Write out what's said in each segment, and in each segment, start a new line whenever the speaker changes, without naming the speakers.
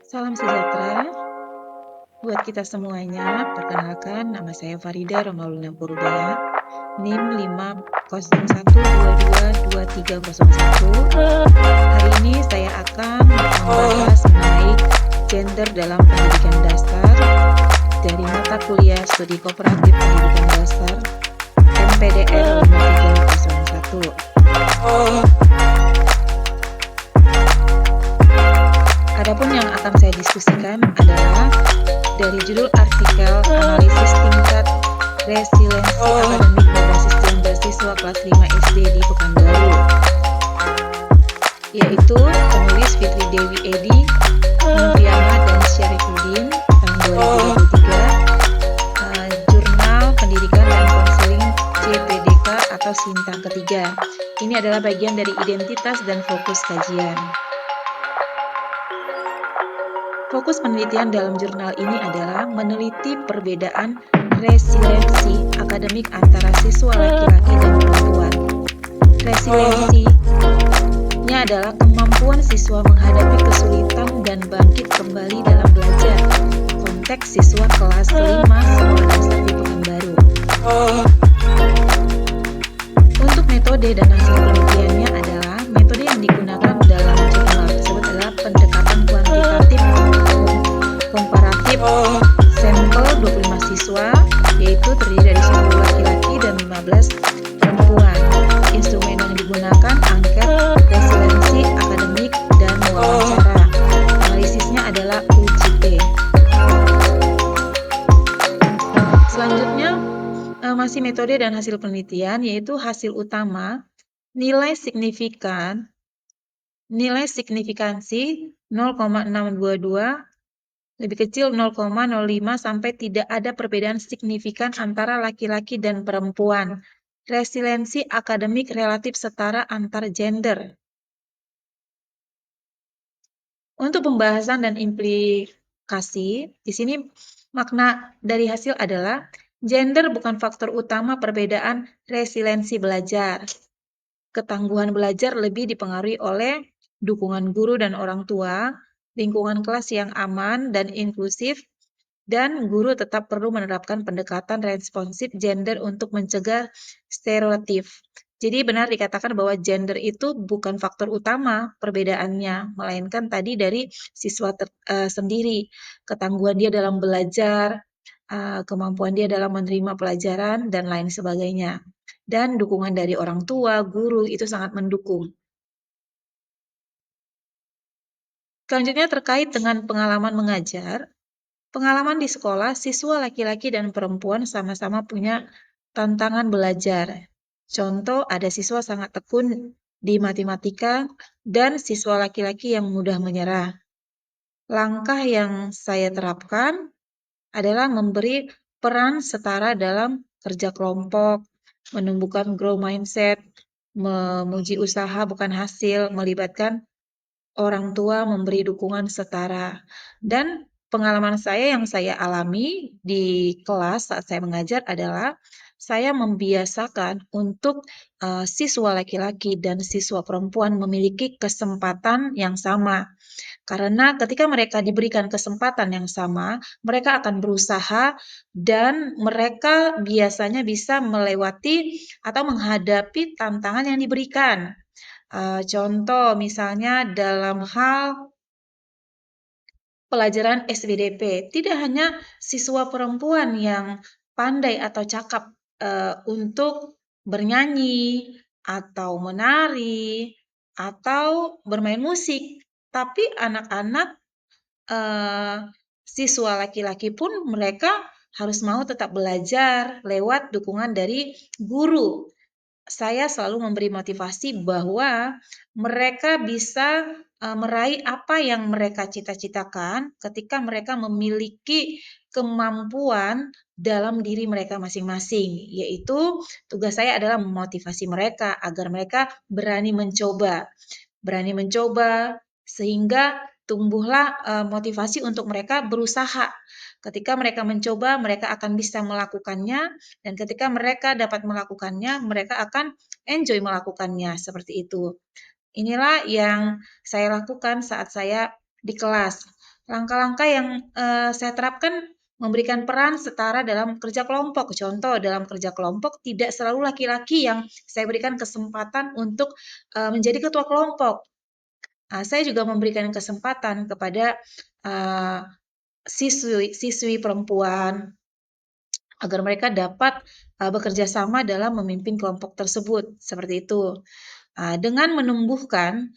Salam sejahtera buat kita semuanya. Perkenalkan, nama saya Farida Romaulina Purba, NIM 501222301. Hari ini saya akan membahas mengenai gender dalam pendidikan dasar dari mata kuliah Studi Kooperatif Pendidikan Dasar MPDR 5301. Adapun yang akan saya diskusikan adalah dari judul artikel analisis tingkat resiliensi akademik berbasis gender siswa kelas 5 SD di Pekanbaru, yaitu penulis Fitri Dewi Edi, Nurfiana dan Syarifuddin tahun 2023, Jurnal Pendidikan dan Konseling CPDK atau Sintang ketiga. Ini adalah bagian dari identitas dan fokus kajian. Fokus penelitian dalam jurnal ini adalah meneliti perbedaan resiliensi akademik antara siswa laki-laki dan perempuan. Resiliensinya adalah kemampuan siswa menghadapi kesulitan dan bangkit kembali dalam belajar. Konteks siswa kelas 5 sekolah dasar di Pekanbaru. Untuk metode dan hasil penelitiannya adalah metode yang digunakan dalam jurnal tersebut adalah pendekatan kuantitatif komparatif sampel 25 siswa, yaitu terdiri dari 10 laki-laki dan 15 perempuan. Instrumen yang digunakan angket, resiliensi akademik, dan wawancara. Analisisnya adalah UJP. Selanjutnya, masih metode dan hasil penelitian, yaitu hasil utama, nilai signifikansi 0,622, lebih kecil 0,05 sampai tidak ada perbedaan signifikan antara laki-laki dan perempuan. Resiliensi akademik relatif setara antar gender. Untuk pembahasan dan implikasi, di sini makna dari hasil adalah gender bukan faktor utama perbedaan resiliensi belajar. Ketangguhan belajar lebih dipengaruhi oleh dukungan guru dan orang tua, lingkungan kelas yang aman dan inklusif, dan guru tetap perlu menerapkan pendekatan responsif gender untuk mencegah stereotip. Jadi benar dikatakan bahwa gender itu bukan faktor utama perbedaannya, melainkan tadi dari siswa sendiri, ketangguhan dia dalam belajar, kemampuan dia dalam menerima pelajaran, dan lain sebagainya. Dan dukungan dari orang tua, guru, itu sangat mendukung. Selanjutnya terkait dengan pengalaman mengajar. Pengalaman di sekolah, siswa laki-laki dan perempuan sama-sama punya tantangan belajar. Contoh, ada siswa sangat tekun di matematika dan siswa laki-laki yang mudah menyerah. Langkah yang saya terapkan adalah memberi peran setara dalam kerja kelompok, menumbuhkan growth mindset, memuji usaha bukan hasil, melibatkan orang tua, memberi dukungan setara. Dan pengalaman saya yang saya alami di kelas saat saya mengajar adalah saya membiasakan untuk siswa laki-laki dan siswa perempuan memiliki kesempatan yang sama. Karena ketika mereka diberikan kesempatan yang sama, mereka akan berusaha dan mereka biasanya bisa melewati atau menghadapi tantangan yang diberikan. Contoh misalnya dalam hal pelajaran SBDP, tidak hanya siswa perempuan yang pandai atau cakap untuk bernyanyi atau menari atau bermain musik, tapi anak-anak siswa laki-laki pun mereka harus mau tetap belajar lewat dukungan dari guru. Saya selalu memberi motivasi bahwa mereka bisa meraih apa yang mereka cita-citakan ketika mereka memiliki kemampuan dalam diri mereka masing-masing, yaitu tugas saya adalah memotivasi mereka agar mereka berani mencoba sehingga tumbuhlah motivasi untuk mereka berusaha. Ketika mereka mencoba, mereka akan bisa melakukannya, dan ketika mereka dapat melakukannya, mereka akan enjoy melakukannya, seperti itu. Inilah yang saya lakukan saat saya di kelas. Langkah-langkah yang saya terapkan memberikan peran setara dalam kerja kelompok. Contoh, dalam kerja kelompok tidak selalu laki-laki yang saya berikan kesempatan untuk menjadi ketua kelompok. Saya juga memberikan kesempatan kepada siswi perempuan agar mereka dapat bekerja sama dalam memimpin kelompok tersebut. Seperti itu. Dengan menumbuhkan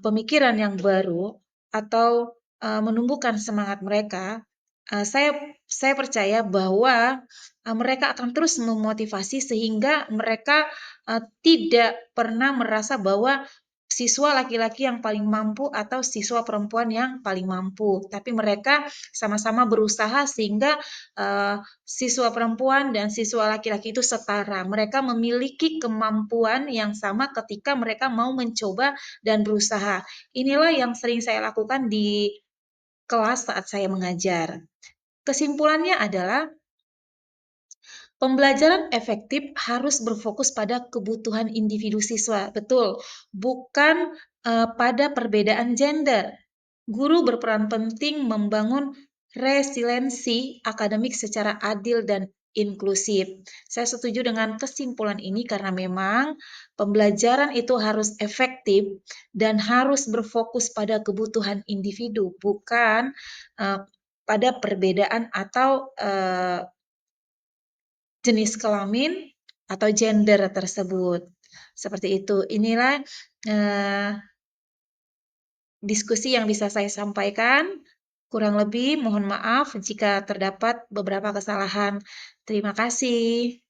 pemikiran yang baru atau menumbuhkan semangat mereka, saya percaya bahwa mereka akan terus memotivasi sehingga mereka tidak pernah merasa bahwa siswa laki-laki yang paling mampu atau siswa perempuan yang paling mampu, tapi mereka sama-sama berusaha sehingga siswa perempuan dan siswa laki-laki itu setara. Mereka memiliki kemampuan yang sama ketika mereka mau mencoba dan berusaha. Inilah yang sering saya lakukan di kelas saat saya mengajar. Kesimpulannya adalah pembelajaran efektif harus berfokus pada kebutuhan individu siswa, betul, bukan pada perbedaan gender. Guru berperan penting membangun resiliensi akademik secara adil dan inklusif. Saya setuju dengan kesimpulan ini karena memang pembelajaran itu harus efektif dan harus berfokus pada kebutuhan individu, bukan pada perbedaan atau jenis kelamin atau gender tersebut. Seperti itu. Inilah diskusi yang bisa saya sampaikan. Kurang lebih mohon maaf jika terdapat beberapa kesalahan. Terima kasih.